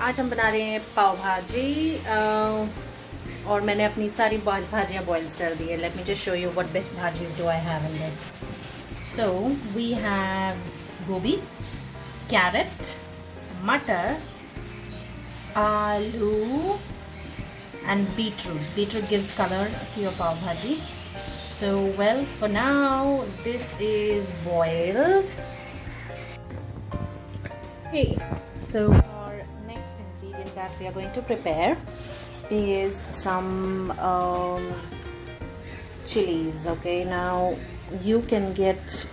आज हम बना रहे हैं पाव भाजी और मैंने अपनी सारी भाजियाँ बॉइल्स कर दी है. Let me just show you what bhajis do I have in this. So we have gobhi, carrot, मटर, aloo and beetroot. Beetroot gives color to your pav bhaji. So well, for now this is boiled. Hey, so our next ingredient that we are going to prepare is some chilies. Okay, now you can get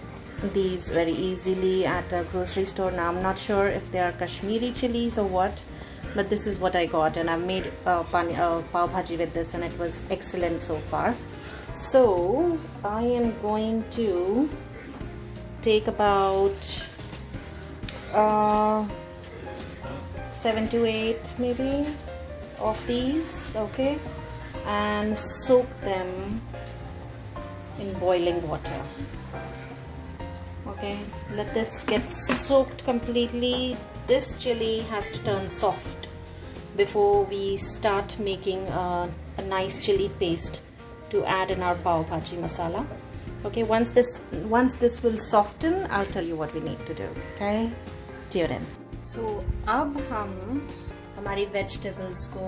these very easily at a grocery store. Now I'm not sure if they are Kashmiri chilies or what, but this is what I got, and I've made pav bhaji with this and it was excellent so far. So I am going to take about 7 to 8 maybe of these, okay, and soak them in boiling water. Okay, let this get soaked completely. This chili has to turn soft before we start making a nice chili paste to add in our pav bhaji masala. Okay, once this will soften, I'll tell you what we need to do. Okay, tune in. So अब हम हमारी vegetables को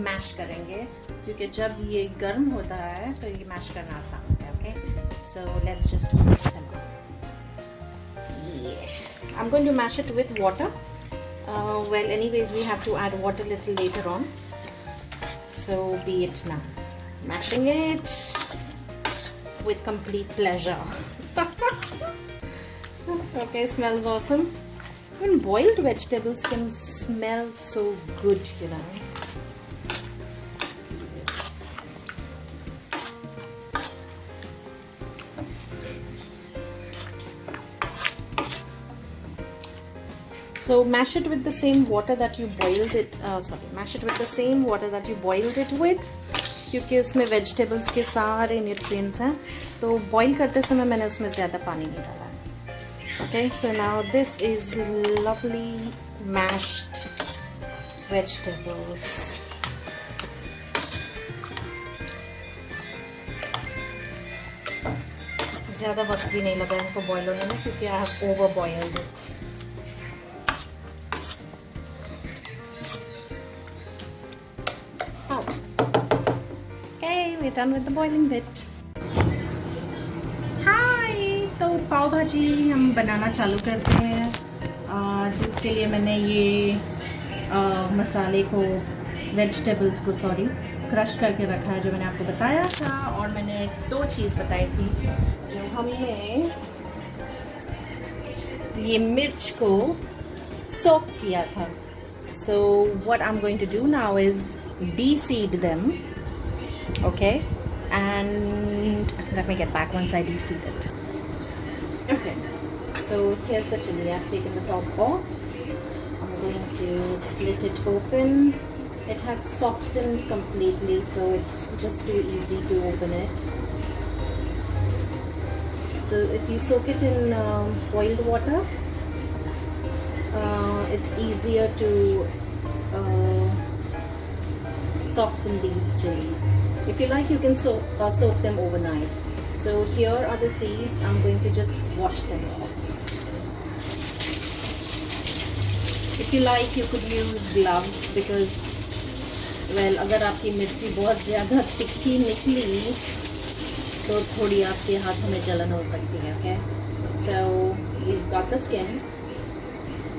mash करेंगे, क्योंकि जब ये गर्म होता है तो ये mash करना आसान होता है. Okay, so let's just mash them up. Yeah, I'm going to mash it with water. Well, anyways, we have to add water a little later on, so be it now. Mashing it with complete pleasure. Okay, smells awesome. Even boiled vegetables can smell so good, you know. So mash it with the same water that you boiled it. Mash it with the same water that you boiled it with, क्योंकि उसमें vegetables के सारे nutrients हैं. तो boil करते समय मैंने उसमें ज़्यादा पानी नहीं डाला. Okay, so now this is lovely mashed vegetables. ज़्यादा वक्त भी नहीं लगा इनको boil होने में, क्योंकि I have over boiled it. We're done with the boiling bit. Hi, तो पाव भाजी हम बनाना चालू करते हैं, जिसके लिए मैंने ये मसाले को वेजिटेबल्स को क्रश करके रखा है, जो मैंने आपको बताया था. और मैंने 2 चीज़ बताई थी. जो हमने ये मिर्च को सोक किया था. So what I'm going to do now is de-seed them. Okay, and let me get back once I de-seed it. Okay, so here's the chili. I've taken the top off. I'm going to slit it open. It has softened completely, so it's just too easy to open it. So if you soak it in boiled water, it's easier to soften these chilies. If you like, you can soak them overnight. So here are the seeds. I'm going to just wash them off. If you like, you could use gloves, because well, अगर आपकी मिर्ची बहुत ज़्यादा तिखी निकली तो थोड़ी आपके हाथों में जलन हो सकती है. Okay, so we've got the skin.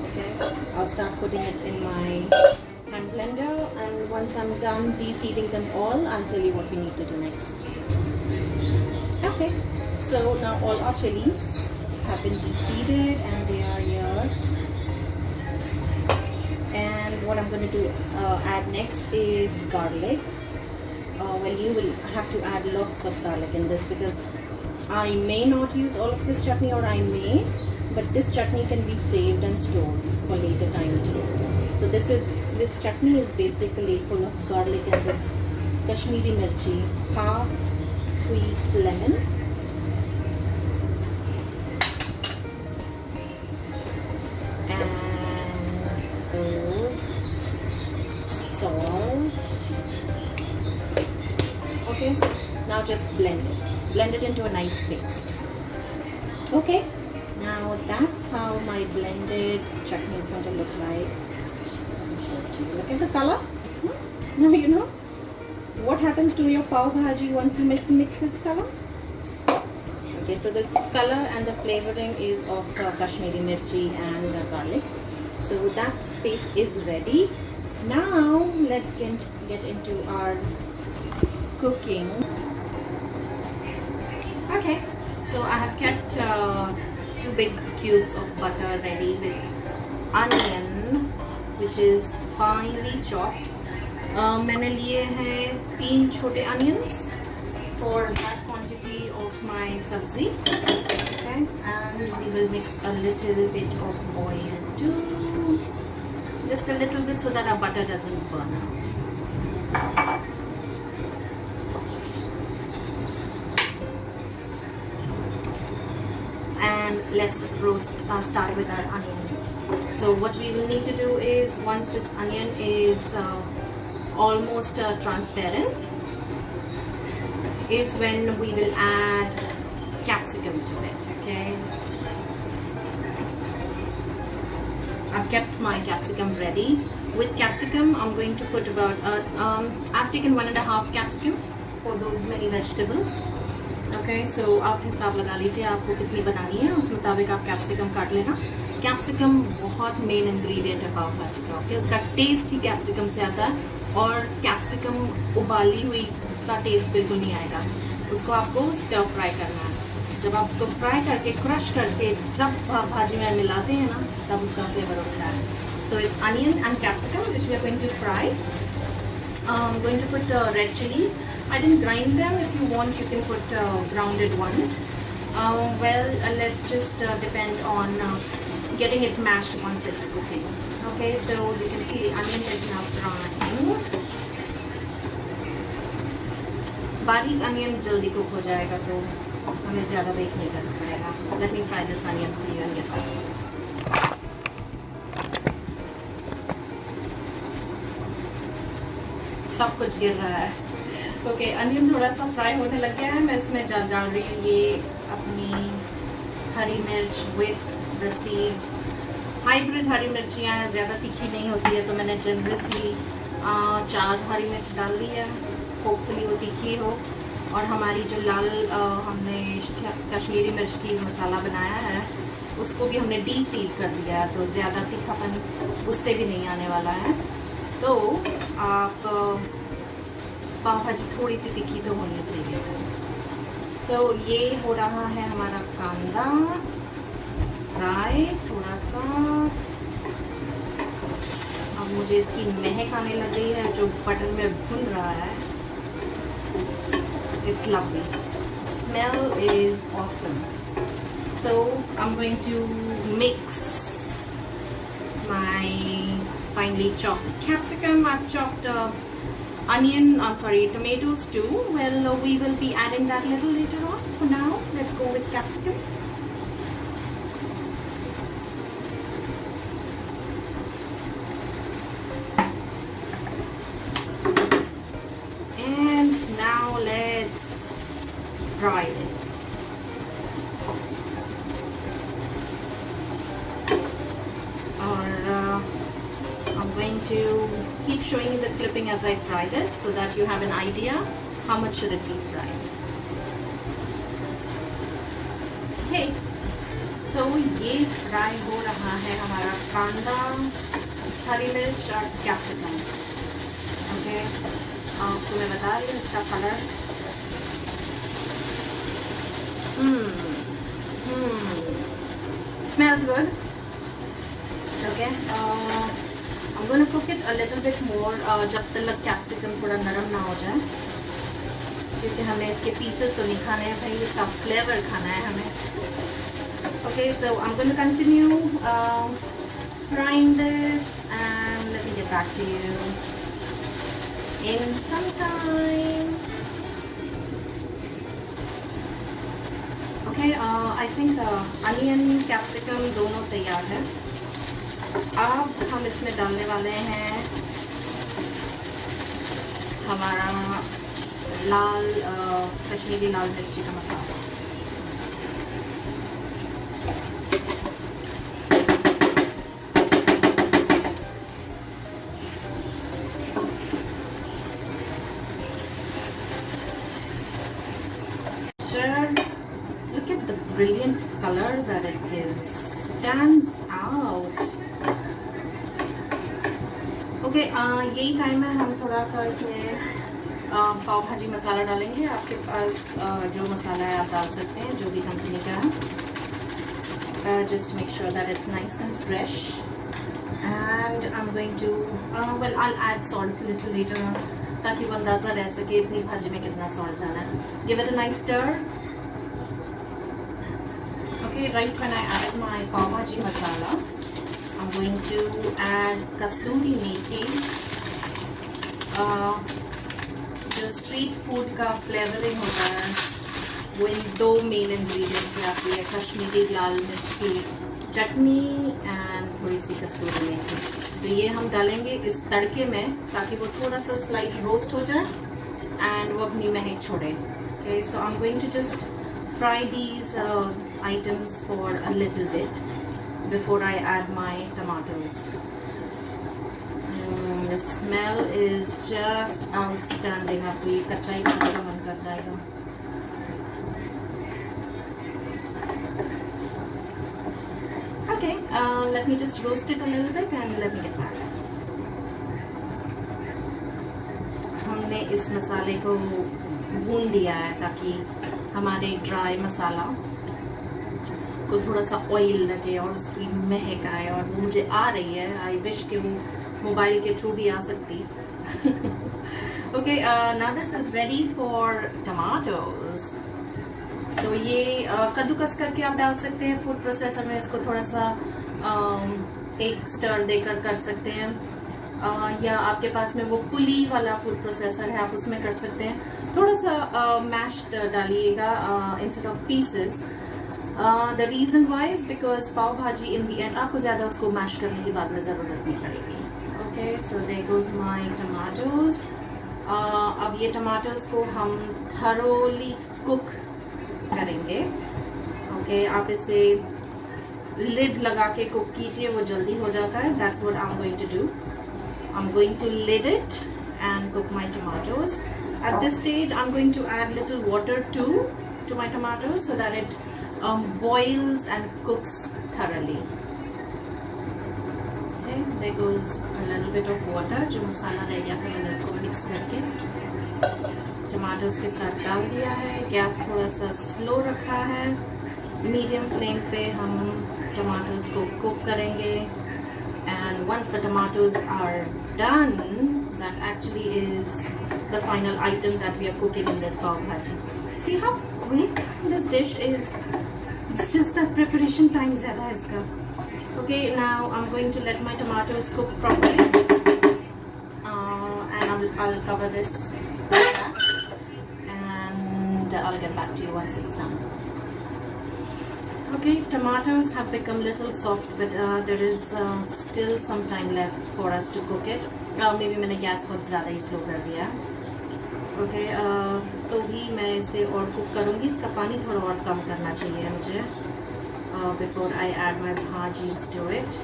Okay, I'll start putting it in my hand blender, and once I'm done de-seeding them all, I'll tell you what we need to do next. Okay, so now all our chilies have been de-seeded and they are here. And what I'm going to do add next is garlic. Well, you will have to add lots of garlic in this, because I may not use all of this chutney, or I may, but this chutney can be saved and stored for later time too. So this chutney is basically full of garlic and this Kashmiri mirchi, half squeezed lemon, and those salt. Okay, now just blend it into a nice paste. Okay, now that's how my blended chutney is going to look like. Look at the color. Now you know what happens to your pav bhaji once you mix this color. Okay, so the color and the flavoring is of Kashmiri mirchi and garlic. So that paste is ready. Now let's get into our cooking. Okay, so I have kept 2 big cubes of butter ready with onion, which is finely chopped. मैंने लिए हैं 3 छोटे onions for that quantity of my sabzi. Okay, and we will mix a little bit of oil too, just a little bit, so that our butter doesn't burn. And let's start with our onions. So what we will need to do is, once this onion is almost transparent, is when we will add capsicum to it. Okay, I've kept my capsicum ready. With capsicum, I'm going to put about I've taken 1.5 capsicum for those many vegetables. Okay, so आप हिसाब लगा लीजिए आपको कितनी बनानी है, उस मुताबिक आप कैप्सिकम काट लेना. कैप्सिकम बहुत मेन इंग्रेडिएंट है पाव भाजी का. ओके, उसका टेस्ट ही कैप्सिकम से आता है, और कैप्सिकम उबाली हुई का टेस्ट बिल्कुल नहीं आएगा. उसको आपको स्टर फ्राई करना है. जब आप उसको फ्राई करके क्रश करके जब भाजी में मिलाते हैं ना, तब उसका फ्लेवर उठता है. So it's onion and capsicum which we are going to fry. I'm going to put red chilies. I didn't grind them. If you want, you can put grounded ones. Let's just depend on getting it mashed once it's cooking. Okay, so you can see the onion is now frying. बारीक onion जल्दी cook हो जाएगा, तो हमें ज़्यादा bake नहीं करना पड़ेगा. Let me fry this onion for you and get back. सब कुछ गिर रहा है. ओके, अनियन थोड़ा सा फ्राई होने लग गया है. मैं इसमें डाल रही हूँ ये अपनी हरी मिर्च विथ द सीड्स. हाइब्रिड हरी मिर्चियाँ हैं, ज़्यादा तीखी नहीं होती है, तो मैंने जनरसली 4 हरी मिर्च डाल दी है. होपफुली वो तीखी हो. और हमारी जो लाल हमने कश्मीरी मिर्च की मसाला बनाया है, उसको भी हमने डी-सीड कर दिया है, तो ज़्यादा तीखापन उससे भी नहीं आने वाला है. तो आप पाव भाजी थोड़ी सी तीखी तो होनी चाहिए. सो ये हो रहा है हमारा कांदा फ्राई थोड़ा सा. अब मुझे इसकी महक आने लग गई है जो बटर में भुन रहा है. It's lovely, smell is awesome. So I am going to mix my finely chopped capsicum. I've chopped tomatoes too. Well, we will be adding that little later on. For now, let's go with capsicum. And now let's fry this. I'm going to keep showing you the clipping as I fry this, so that you have an idea how much should it be fried. Okay, so ये fry हो रहा है हमारा कांदा, हरी मिर्च और capsicum. Okay, आपको मैं बता रही हूँ इसका colour. Smells good. Okay, I'm going to cook it a little bit more जब तक कैप्सिकम थोड़ा नरम ना हो जाए, क्योंकि हमें इसके पीसेस तो नहीं खाने हैं भाई, इसका फ्लेवर खाना है हमें. Okay, so I'm going to continue frying this, and let me get back to you in some time. Okay, I think onion, capsicum दोनों तैयार है. अब हम इसमें डालने वाले हैं हमारा लाल कश्मीरी लाल मिर्ची का मसाला। Look at the brilliant color that it gives. Stands out. Okay, यही टाइम है हम थोड़ा सा इसमें पाव भाजी मसाला डालेंगे। आपके पास जो मसाला है आप डाल सकते हैं, जो भी कंपनी का है। Just make sure that it's nice and fresh. And I'm going to well, I'll add salt a little later on, ताकि वो अंदाज़ा रह सके इतनी भाजी में कितना सॉल्ट जाना है। Give it a nice stir. Okay, right when I add my pav bhaji masala, I'm going to add kasturi methi. जो स्ट्रीट फूड का फ्लेवरिंग होता है वो इन 2 मेन इंग्रेडिएंट्स से आती है, कश्मीरी लाल मिर्च की चटनी एंड थोड़ी सी कस्तूरी मेथी। तो ये हम डालेंगे इस तड़के में ताकि वो थोड़ा सा स्लाइट रोस्ट हो जाए एंड वो अपनी महक छोड़े। Okay, so I am going to just fry these items for a little bit before I add my tomatoes. The smell is just outstanding. आपको ये कच्चा ही खाने का मन कर जाएगा। Okay, let me just roast it a little bit and let me get back. हमने इस मसाले को भून दिया है ताकि हमारे ड्राई मसाला को थोड़ा सा ऑयल लगे और उसकी महक आए, और वो मुझे आ रही है। आई विश कि वो मोबाइल के थ्रू भी आ सकती। Okay, now this is ready for tomatoes. तो ये कद्दूकस करके आप डाल सकते हैं फूड प्रोसेसर में, इसको थोड़ा सा एक स्टर देकर कर सकते हैं, या आपके पास में वो पुली वाला फूड प्रोसेसर है, आप उसमें कर सकते हैं। थोड़ा सा मैश्ड डालिएगा instead of pieces. The reason why is because pav bhaji in the and आपको ज़्यादा उसको मैश करने की बाद में ज़रूरत नहीं पड़ेगी। Okay, so there goes my tomatoes. अब ये टमाटोज को हम थरोली कुक करेंगे। ओके, आप इसे लिड लगा के कुक कीजिए, वो जल्दी हो जाता है। That's what I am going to do. I am going to lid it and cook my tomatoes. At this stage I am going to add little water to my tomatoes so that it boils and cooks thoroughly. Okay, there goes a little bit of water. जो मसाला रह गया था मैंने उसको mix करके tomatoes के साथ डाल दिया है। गैस थोड़ा सा स्लो रखा है, मीडियम फ्लेम पे हम टमाटोज को कुक करेंगे। And once the tomatoes are done, that actually is the final item that we are cooking in this pav bhaji. See how quick this dish is. It's just that preparation time zyada hai iska. Okay, now I'm going to let my tomatoes cook properly, and I'll cover this back, and I'll get back to you once it's done. Okay, tomatoes have become little soft, but there is still some time left for us to cook it. Maybe मैंने gas बहुत ज़्यादा ही slow कर दिया। Okay, तो भी मैं इसे और कुक करूँगी। इसका पानी थोड़ा और कम करना चाहिए मुझे before I add my bhajis to it.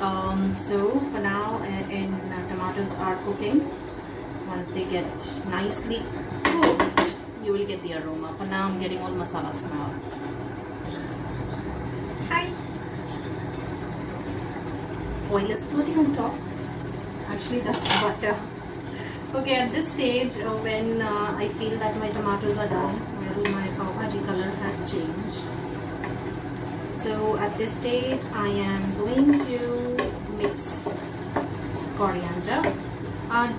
So for now, in tomatoes are cooking. Once they get nicely cooked, you will get the aroma. For now, I'm getting all masala smells. Hi. Oil is floating on top. Actually, that's butter. Okay, at this stage, when I feel that my tomatoes are done, well, my pav bhaji color has changed. So at this stage, I am going to mix coriander.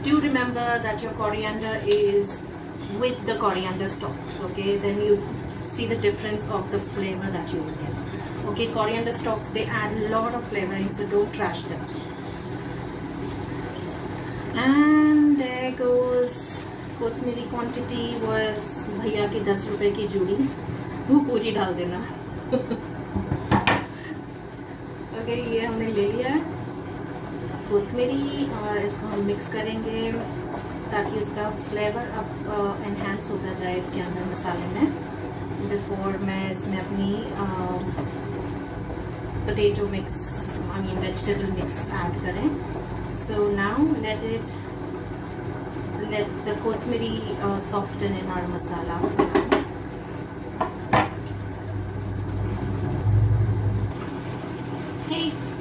Do remember that your coriander is with the coriander stalks. Okay, then you see the difference of the flavor that you will get. Okay, coriander stalks, they add a lot of flavoring, so don't trash them. And there goes kothmiri quantity was भैया की 10 रुपए की जोड़ी, वो पूरी डाल देना। Okay, ये हमने ले लिया है कोतमीरी और इसको हम मिक्स करेंगे ताकि उसका फ्लेवर अब एनहांस होता जाए इसके अंदर मसाले में, बिफोर मैं इसमें अपनी potato mix vegetable mix add करें. So now let the kothmiri soften in our masala.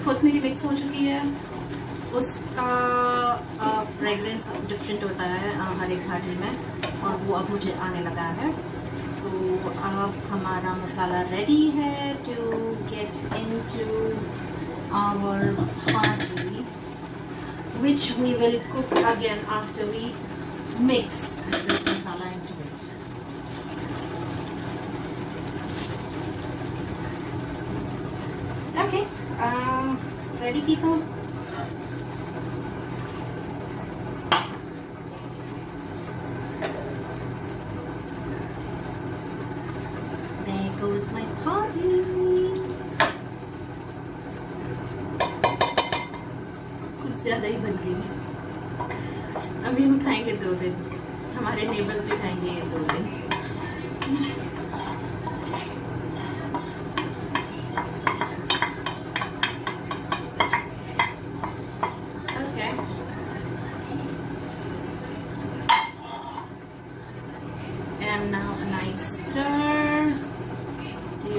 Kothmiri mix हो चुकी है. उसका फ्रेगरेंस डिफरेंट होता है हर एक भाजी में, और वो अब मुझे आने लगा है. तो अब हमारा मसाला रेडी है टू गेट इनटू आवर भाजी, which we will cook again after we mix this masala into it. Okay, ready people? There goes my party. कुछ ज़्यादा ही बन गई. अभी हम खाएंगे 2 दिन. हमारे नेबर्स भी खाएंगे ये 2 दिन. Okay. And now a nice stir to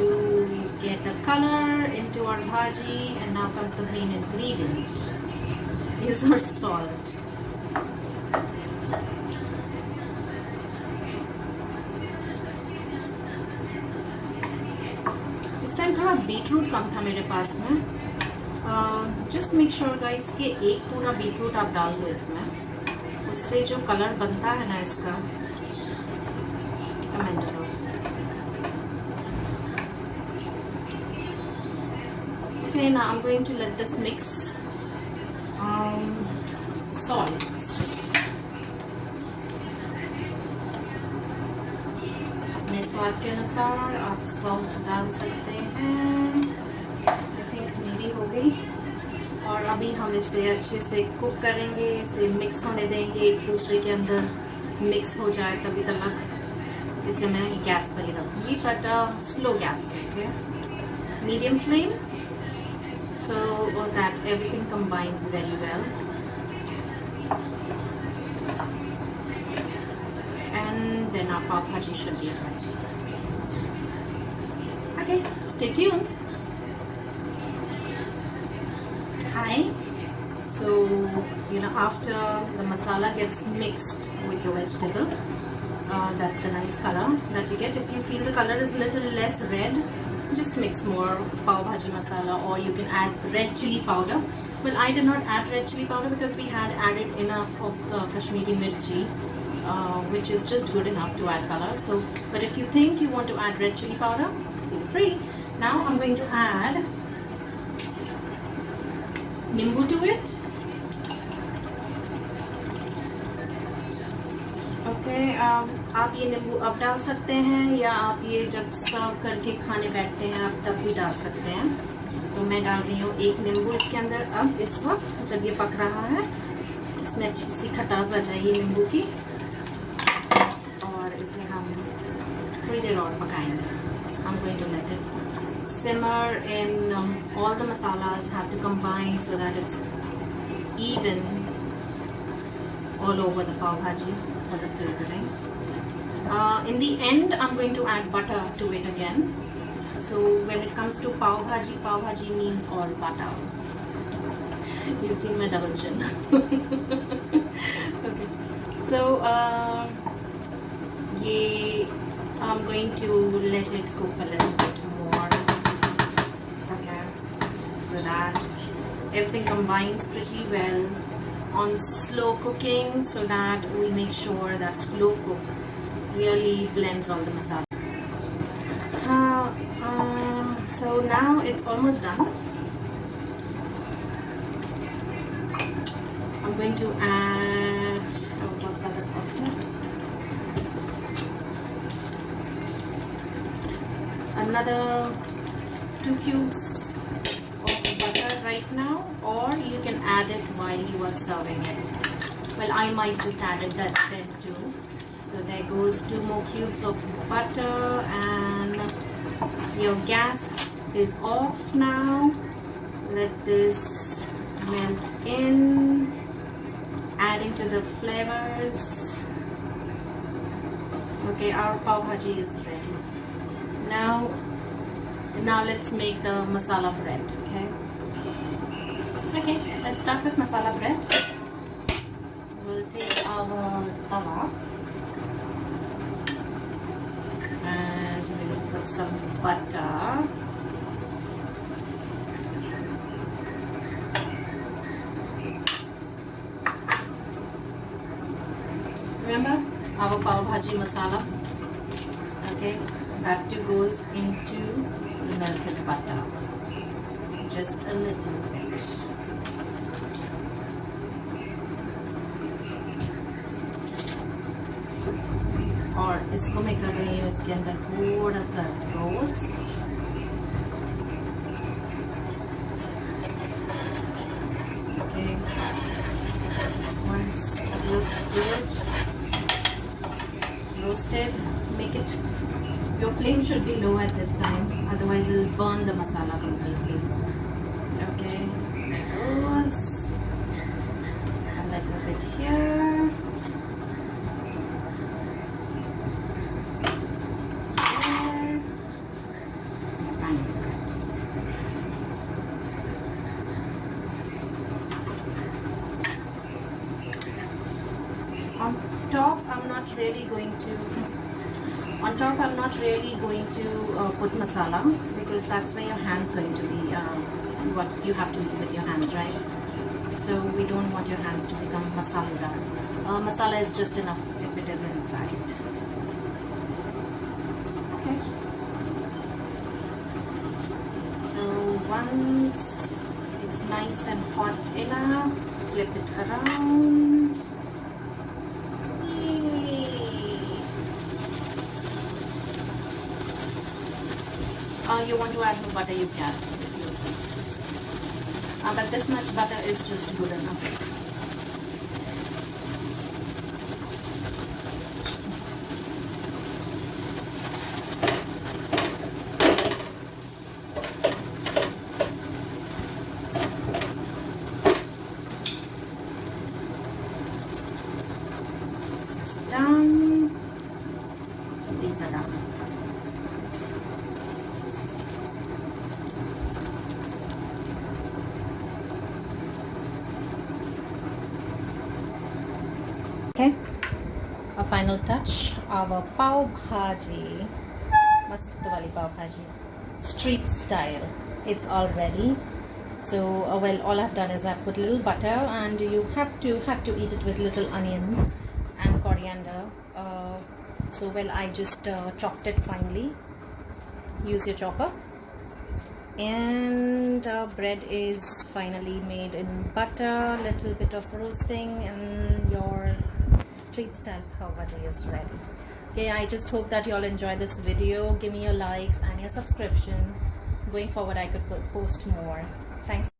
get the color into our bhaji. And now comes the main ingredient. Is our salt. इस टाइम थोड़ा बीटरूट कम था मेरे पास में. जस्ट मेक श्योर गाइस कि एक पूरा बीटरूट आप डाल दो इसमें. उससे जो कलर बनता है ना इसका, कमेंट करो. Okay, now I'm going to let this mix. Salt. अपने स्वाद के अनुसार आप सॉल्ट डाल सकते हैं. आई थिंक मेरी हो गई. और अभी हम इसे अच्छे से कुक करेंगे. इसे मिक्स होने देंगे, एक दूसरे के अंदर मिक्स हो जाए तभी तक इसे मैं गैस पर ही रखूँगी, बट स्लो गैस पे, medium flame, so that everything combines very well. And then our pav bhaji should be ready. Okay, stay tuned. Hi. So after the masala gets mixed with your vegetable, that's the nice color that you get. If you feel the color is a little less red, just mix more pav bhaji masala, or you can add red chili powder. Well, I did not add red chili powder because we had added enough of Kashmiri mirchi, which is just good enough to add color. So, but if you think you want to add red chili powder, feel free. Now I'm going to add nimbu to it. Okay, आप ये नींबू अब डाल सकते हैं, या आप ये जब सर्व करके खाने बैठते हैं आप तब भी डाल सकते हैं. तो मैं डाल रही हूँ 1 नींबू इसके अंदर. अब इस वक्त जब ये पक रहा है, इसमें अच्छी सी खटास आ जाएगी नींबू की, और इसे हम थोड़ी देर और पकाएंगे. I'm going to let it simmer in. All the masalas have to combine so that it's even all over the pav bhaji for the flavoring. In the end, I'm going to add butter to it again. So when it comes to pav bhaji means all butter. You've seen my double chin. Okay. So I'm going to let it cook a little bit more. Okay. So that everything combines pretty well on slow cooking, so that we make sure that slow cook really blends all the masala. So now it's almost done. I'm going to add what's other softener? Another 2 cubes of butter right now, or you can add it while you are serving it. Well, I might just added that then too. So there goes 2 more cubes of butter, and your gas is off now. Let this melt in, adding to the flavors. Okay, our pav bhaji is ready. Now let's make the masala bread. Okay, let's start with masala bread. We'll take our tawa and we will put some butter. Remember our pav bhaji masala? Okay, that too goes into the melted butter. Just a little bit. और इसको मैं कर रही हूँ इसके अंदर थोड़ा सा roast. Okay, once it looks good, roasted, make it, your flame should be low at this time, otherwise it will burn the masala completely. Okay, there goes a little bit here. On top, I'm not really going to put masala, because that's where your hands going to be, what you have to do with your hands, right? So we don't want your hands to become masaladar. Masala is just enough if it is inside. Okay. So once it's nice and hot enough, flip it around. You want to add more butter, you can. But this much butter is just good enough. This is done. These are done. Okay, a final touch, our pav bhaji, mast wali pav bhaji, street style. It's all ready. So well, all I've done is I've put a little butter, and you have to eat it with little onion and coriander. So well, I just chopped it finely. Use your chopper. And bread is finally made in butter, little bit of roasting, and your street style pav bhaji is ready. Okay, I just hope that you all enjoy this video. Give me your likes and your subscription. Going forward, I could post more. Thanks.